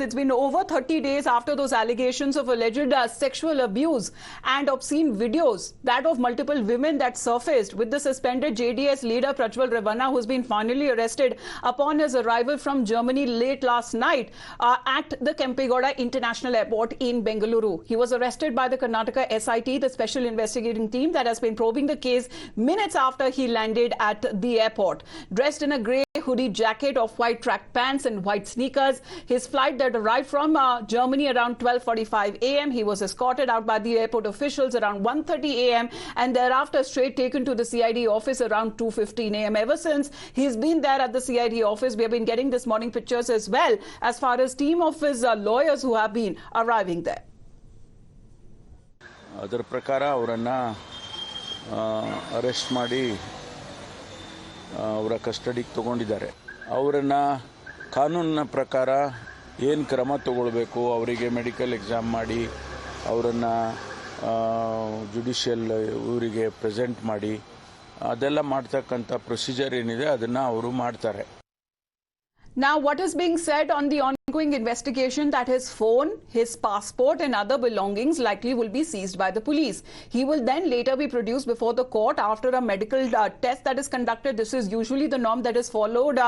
It's been over 30 days after those allegations of alleged sexual abuse and obscene videos, that of multiple women that surfaced with the suspended JDS leader Prajwal Ravana, who's been finally arrested upon his arrival from Germany late last night at the Kempegowda International Airport in Bengaluru. He was arrested by the Karnataka SIT, the special investigating team that has been probing the case minutes after he landed at the airport. Dressed in a grey hoodie jacket of white track pants and white sneakers, his flight that arrived from Germany around 12:45 a.m. He was escorted out by the airport officials around 1:30 a.m. and thereafter straight taken to the CID office around 2:15 a.m. Ever since he's been there at the CID office, we have been getting this morning pictures as well as far as team of his lawyers who have been arriving there. ಅದರ ಪ್ರಕಾರ ಅವರನ್ನು arrest ಮಾಡಿ ಅವರ ಕಸ್ಟಡಿಗೆ ತಗೊಂಡಿದ್ದಾರೆ. ಅವರನ್ನು ಕಾನೂನಿನ ಪ್ರಕಾರ ಏನು ಕ್ರಮ ತಗೊಳ್ಬೇಕು, ಅವರಿಗೆ ಮೆಡಿಕಲ್ ಎಕ್ಸಾಮ್ ಮಾಡಿ ಅವರನ್ನು ಜುಡಿಷಿಯಲ್ ಊರಿಗೆ ಪ್ರೆಸೆಂಟ್ ಮಾಡಿ ಅದೆಲ್ಲ ಮಾಡ್ತಕ್ಕಂಥ ಪ್ರೊಸೀಜರ್ ಏನಿದೆ ಅದನ್ನು ಅವರು ಮಾಡ್ತಾರೆ. Now, what is being said on the ongoing investigation that his phone, his passport and other belongings likely will be seized by the police. He will then later be produced before the court after a medical test that is conducted. This is usually the norm that is followed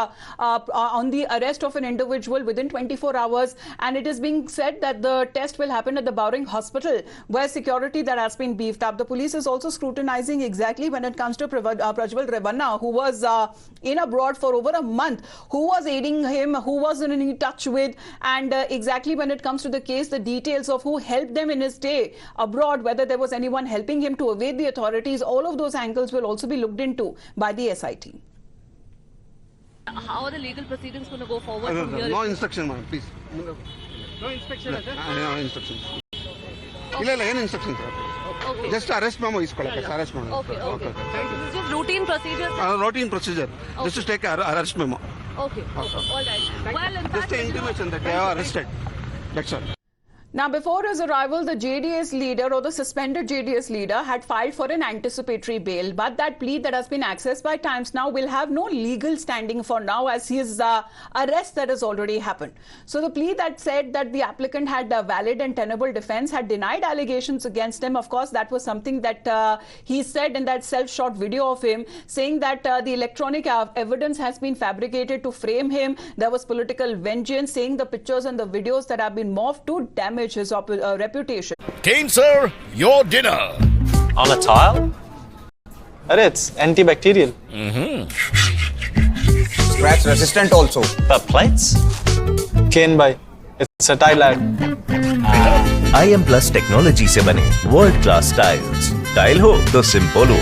on the arrest of an individual within 24 hours. And it is being said that the test will happen at the Bowring Hospital, where security that has been beefed up. The police is also scrutinizing exactly when it comes to Prajwal Ravana, who was in abroad for over a month, who was aiding him, who was in touch with, and exactly when it comes to the case, the details of who helped them in his stay abroad, whether there was anyone helping him to evade the authorities, all of those angles will also be looked into by the SIT. How are the legal proceedings going to go forward from here? No instruction, ma'am, please. No inspection, sir? No instruction. ಇಲ್ಲ ಏನು instruction sir, just arrest memo ಇಸ್ಕೊಳ್ಳಕ್ಕೆ arrest memo. Okay. This is just routine procedure. Routine procedure, just to take arrest memo. Okay. All right. Well, in Just fact, an intimation that they are arrested. That's all. Now, before his arrival, the JDS leader or the suspended JDS leader had filed for an anticipatory bail. But that plea that has been accessed by Times Now will have no legal standing for now, as his arrest that has already happened. So the plea that said that the applicant had a valid and tenable defense had denied allegations against him. Of course, that was something that he said in that self-shot video of him, saying that the electronic evidence has been fabricated to frame him. There was political vengeance, saying the pictures and the videos that have been morphed to damage his reputation. Kane, sir, your dinner. On a tile? It's antibacterial. Scratch resistant also. The plates? Kane bhai, it's a tile ad. IM Plus technology से बने world class tiles. Tile हो तो simple हो.